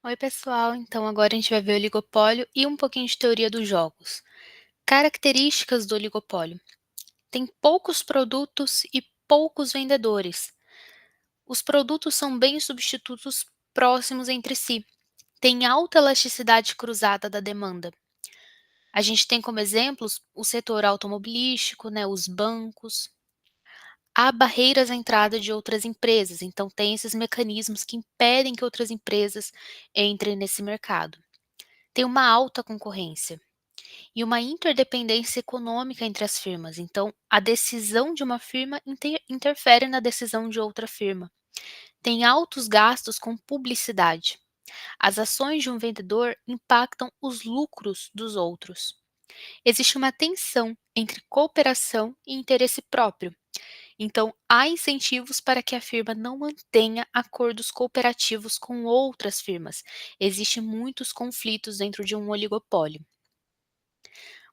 Oi, pessoal. Então, agora a gente vai ver o oligopólio e um pouquinho de teoria dos jogos. Características do oligopólio: tem poucos produtos e poucos vendedores. Os produtos são bem substitutos próximos entre si. Tem alta elasticidade cruzada da demanda. A gente tem como exemplos o setor automobilístico, né, os bancos. Há barreiras à entrada de outras empresas, então tem esses mecanismos que impedem que outras empresas entrem nesse mercado. Tem uma alta concorrência e uma interdependência econômica entre as firmas. Então, a decisão de uma firma interfere na decisão de outra firma. Tem altos gastos com publicidade. As ações de um vendedor impactam os lucros dos outros. Existe uma tensão entre cooperação e interesse próprio. Então, há incentivos para que a firma não mantenha acordos cooperativos com outras firmas. Existem muitos conflitos dentro de um oligopólio.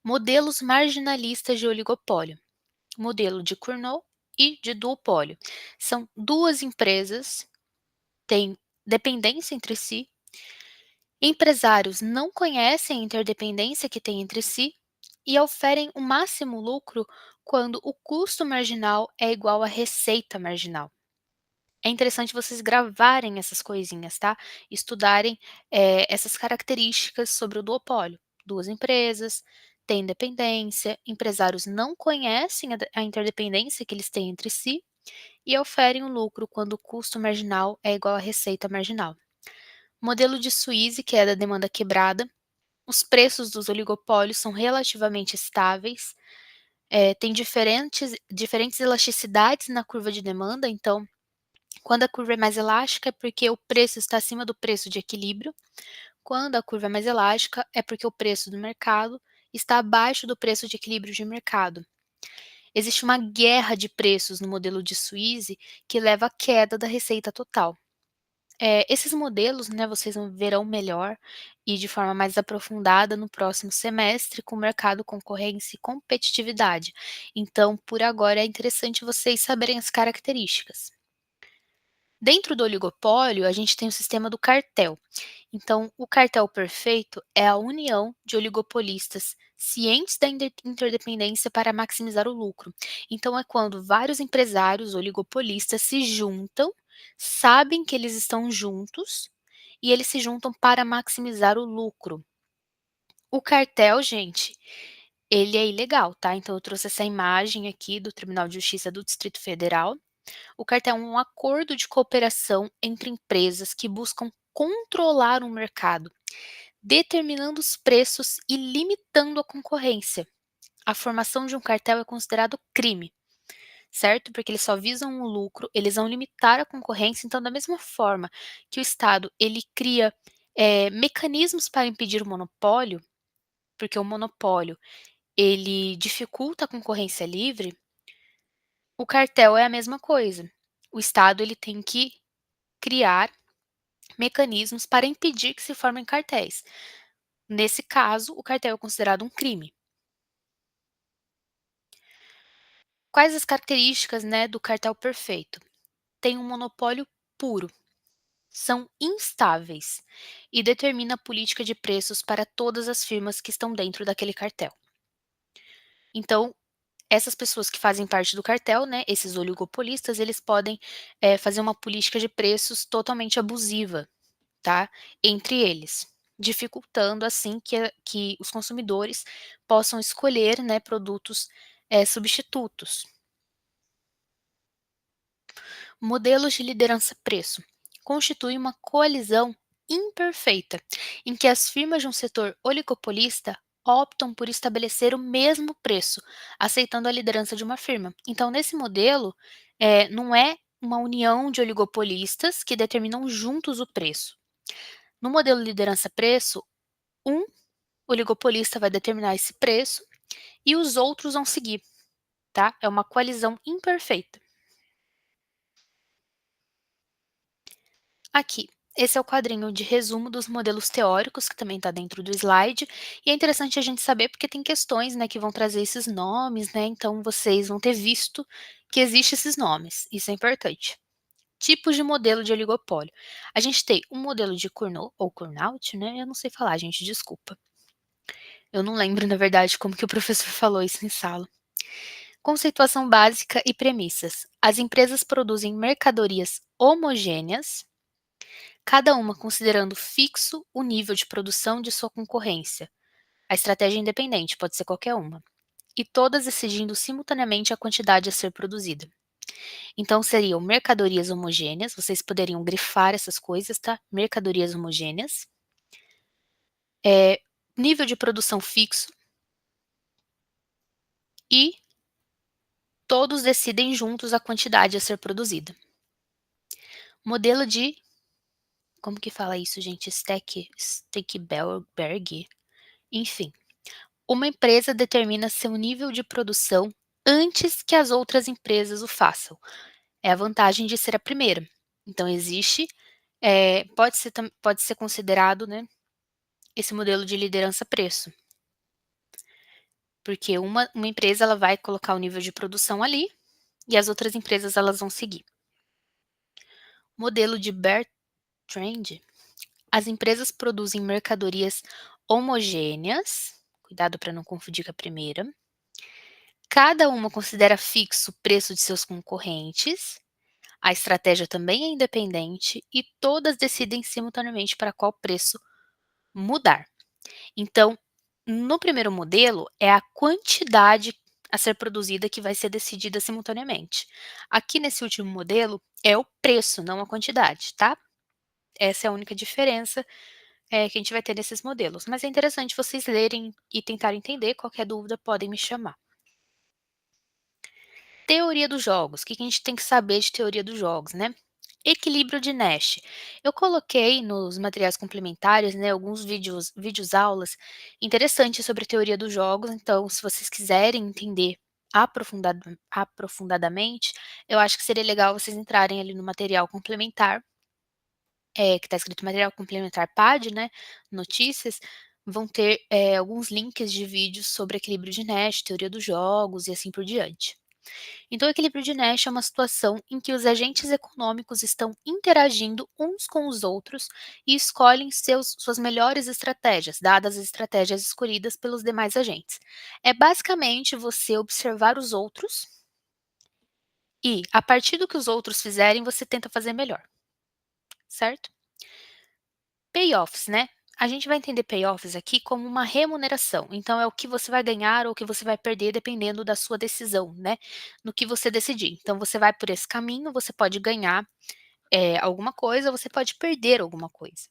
Modelos marginalistas de oligopólio: modelo de Cournot e de duopólio. São duas empresas, têm dependência entre si, empresários não conhecem a interdependência que têm entre si e oferem o máximo lucro quando o custo marginal é igual à receita marginal. É interessante vocês gravarem essas coisinhas, tá? Estudarem, essas características sobre o duopólio. Duas empresas, têm dependência, empresários não conhecem a interdependência que eles têm entre si e oferem o lucro quando o custo marginal é igual à receita marginal. Modelo de Suisse, que é da demanda quebrada. Os preços dos oligopólios são relativamente estáveis, tem diferentes elasticidades na curva de demanda, então quando a curva é mais elástica, é porque o preço está acima do preço de equilíbrio. Quando a curva é mais elástica, é porque o preço do mercado está abaixo do preço de equilíbrio de mercado. Existe uma guerra de preços no modelo de Suisse que leva à queda da receita total. Esses modelos, né, vocês verão melhor e de forma mais aprofundada no próximo semestre com mercado, concorrência e competitividade. Então, por agora, é interessante vocês saberem as características. Dentro do oligopólio, a gente tem o sistema do cartel. Então, o cartel perfeito é a união de oligopolistas cientes da interdependência para maximizar o lucro. Então, é quando vários empresários oligopolistas se juntam, sabem que eles estão juntos e eles se juntam para maximizar o lucro. O cartel, gente, ele é ilegal, tá? Então, eu trouxe essa imagem aqui do Tribunal de Justiça do Distrito Federal. O cartel é um acordo de cooperação entre empresas que buscam controlar um mercado, determinando os preços e limitando a concorrência. A formação de um cartel é considerado crime, certo? Porque eles só visam o lucro, eles vão limitar a concorrência. Então, da mesma forma que o Estado ele cria mecanismos para impedir o monopólio, porque o monopólio ele dificulta a concorrência livre, o cartel é a mesma coisa. O Estado ele tem que criar mecanismos para impedir que se formem cartéis. Nesse caso, o cartel é considerado um crime. Quais as características, né, do cartel perfeito? Tem um monopólio puro, são instáveis e determina a política de preços para todas as firmas que estão dentro daquele cartel. Então, essas pessoas que fazem parte do cartel, né, esses oligopolistas, eles podem fazer uma política de preços totalmente abusiva, tá, entre eles, dificultando assim que os consumidores possam escolher, né, produtos, substitutos. Modelos de liderança-preço constituem uma coalizão imperfeita, em que as firmas de um setor oligopolista optam por estabelecer o mesmo preço, aceitando a liderança de uma firma. Então, nesse modelo, não é uma união de oligopolistas que determinam juntos o preço. No modelo liderança-preço, um oligopolista vai determinar esse preço e os outros vão seguir, tá? É uma coalizão imperfeita. Aqui, esse é o quadrinho de resumo dos modelos teóricos, que também está dentro do slide, e é interessante a gente saber porque tem questões, né, que vão trazer esses nomes, né, então vocês vão ter visto que existem esses nomes, isso é importante. Tipos de modelo de oligopólio. A gente tem um modelo de Cournot ou Cournot, né, eu não sei falar gente, desculpa. Eu não lembro na verdade como que o professor falou isso em sala. Conceituação básica e premissas. As empresas produzem mercadorias homogêneas, cada uma considerando fixo o nível de produção de sua concorrência. A estratégia é independente, pode ser qualquer uma. E todas decidindo simultaneamente a quantidade a ser produzida. Então seriam mercadorias homogêneas, vocês poderiam grifar essas coisas, tá? Mercadorias homogêneas. Nível de produção fixo. E todos decidem juntos a quantidade a ser produzida. Modelo de, como que fala isso, gente? Steckberg? Enfim. Uma empresa determina seu nível de produção antes que as outras empresas o façam. É a vantagem de ser a primeira. Então existe, pode ser considerado, né, esse modelo de liderança-preço. Porque uma empresa ela vai colocar o nível de produção ali e as outras empresas elas vão seguir. Modelo de Bertrand. As empresas produzem mercadorias homogêneas, cuidado para não confundir com a primeira. Cada uma considera fixo o preço de seus concorrentes. A estratégia também é independente e todas decidem simultaneamente para qual preço mudar. Então, no primeiro modelo, é a quantidade a ser produzida que vai ser decidida simultaneamente. Aqui nesse último modelo, é o preço, não a quantidade, tá? Essa é a única diferença que a gente vai ter nesses modelos. Mas é interessante vocês lerem e tentar entender. Qualquer dúvida, podem me chamar. Teoria dos jogos. O que a gente tem que saber de teoria dos jogos, né? Equilíbrio de Nash. Eu coloquei nos materiais complementares, né, alguns vídeos aulas interessantes sobre teoria dos jogos, então se vocês quiserem entender aprofundadamente, eu acho que seria legal vocês entrarem ali no material complementar, que está escrito material complementar PAD, né, notícias, vão ter alguns links de vídeos sobre equilíbrio de Nash, teoria dos jogos e assim por diante. Então, o equilíbrio de Nash é uma situação em que os agentes econômicos estão interagindo uns com os outros e escolhem suas melhores estratégias, dadas as estratégias escolhidas pelos demais agentes. É basicamente você observar os outros e, a partir do que os outros fizerem, você tenta fazer melhor, certo? Payoffs, né? A gente vai entender payoffs aqui como uma remuneração. Então, é o que você vai ganhar ou o que você vai perder dependendo da sua decisão, né? No que você decidir. Então, você vai por esse caminho, você pode ganhar alguma coisa, você pode perder alguma coisa.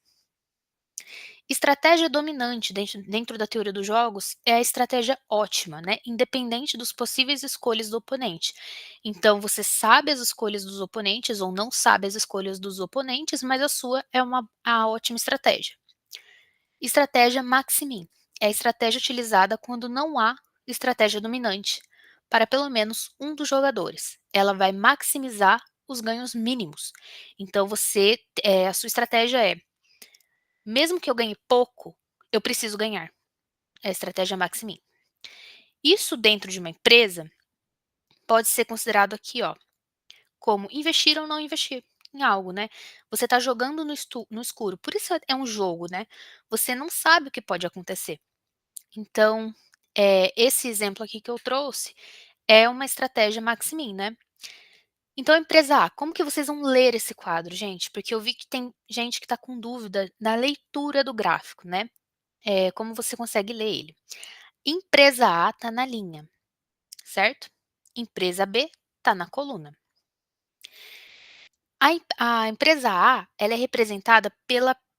Estratégia dominante dentro da teoria dos jogos é a estratégia ótima, né? Independente dos possíveis escolhas do oponente. Então, você sabe as escolhas dos oponentes ou não sabe as escolhas dos oponentes, mas a sua é a ótima estratégia. Estratégia maximin é a estratégia utilizada quando não há estratégia dominante para pelo menos um dos jogadores. Ela vai maximizar os ganhos mínimos. Então a sua estratégia é, mesmo que eu ganhe pouco, eu preciso ganhar. É a estratégia maximin. Isso dentro de uma empresa pode ser considerado aqui, ó, como investir ou não investir em algo, né? Você está jogando no escuro, por isso é um jogo, né? Você não sabe o que pode acontecer. Então, esse exemplo aqui que eu trouxe é uma estratégia maximin, né. Então, empresa A, como que vocês vão ler esse quadro, gente? Porque eu vi que tem gente que está com dúvida na leitura do gráfico, né. Como você consegue ler ele. Empresa A está na linha, certo? Empresa B está na coluna. A empresa A, ela é representada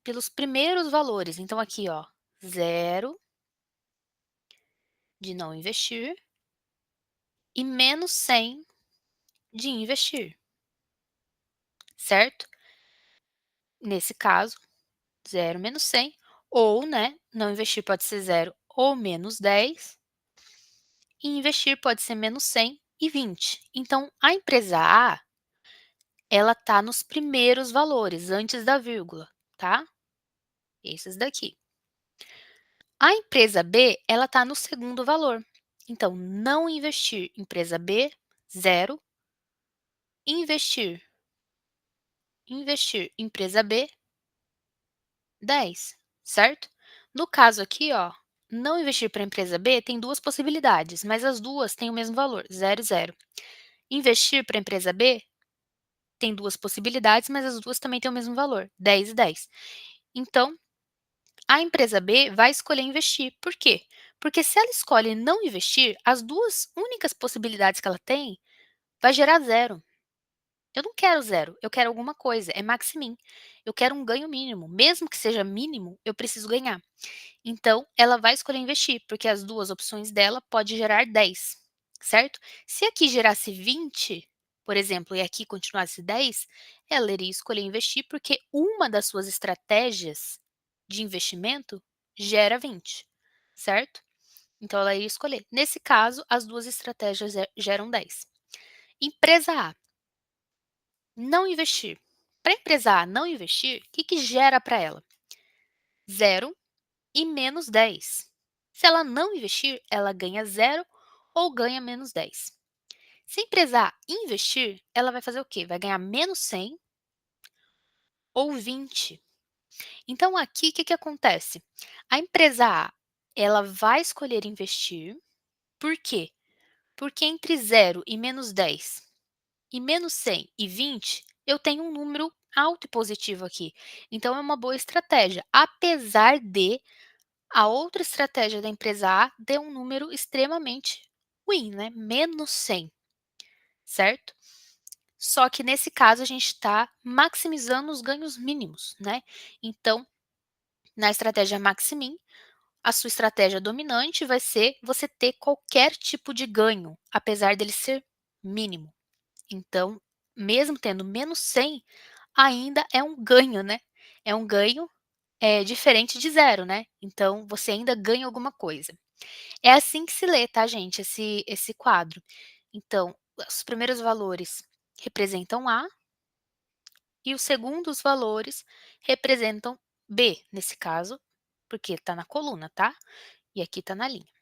pelos primeiros valores, então aqui ó, 0 de não investir e menos 100 de investir, certo? Nesse caso, 0 menos 100 ou, né, não investir pode ser 0 ou menos 10 e investir pode ser menos 100 e 20. Então, a empresa A, ela tá nos primeiros valores, antes da vírgula, tá? Esses daqui. A empresa B, ela tá no segundo valor. Então, não investir, empresa B, 0. Investir, investir. Empresa B, 10, certo? No caso aqui, ó, não investir para a empresa B tem duas possibilidades, mas as duas têm o mesmo valor, 0 e 0. Investir para a empresa B tem duas possibilidades, mas as duas também têm o mesmo valor, 10 e 10. Então, a empresa B vai escolher investir. Por quê? Porque se ela escolhe não investir, as duas únicas possibilidades que ela tem vai gerar zero. Eu não quero zero, eu quero alguma coisa, é maximin. Eu quero um ganho mínimo, mesmo que seja mínimo, eu preciso ganhar. Então, ela vai escolher investir, porque as duas opções dela pode gerar 10, certo? Se aqui gerasse 20, por exemplo, e aqui continuasse 10, ela iria escolher investir, porque uma das suas estratégias de investimento gera 20, certo? Então, ela iria escolher. Nesse caso, as duas estratégias geram 10. Empresa A, não investir. Para a empresa A não investir, o que, que gera para ela? Zero e menos 10. Se ela não investir, ela ganha zero ou ganha menos 10. Se a empresa A investir, ela vai fazer o quê? Vai ganhar menos 100 ou 20. Então, aqui, o que, que acontece? A empresa A, ela vai escolher investir. Por quê? Porque entre zero e menos 10 e menos 100 e 20, eu tenho um número alto e positivo aqui. Então, é uma boa estratégia, apesar de a outra estratégia da empresa A dê um número extremamente ruim, né, menos 100, certo? Só que nesse caso a gente está maximizando os ganhos mínimos, né? Então, na estratégia Maximin, a sua estratégia dominante vai ser você ter qualquer tipo de ganho, apesar dele ser mínimo. Então, mesmo tendo menos 100, ainda é um ganho, né? É um ganho diferente de zero, né? Então, você ainda ganha alguma coisa. É assim que se lê, tá, gente, esse quadro. Então, os primeiros valores representam A e os segundos valores representam B, nesse caso, porque está na coluna, tá? E aqui está na linha.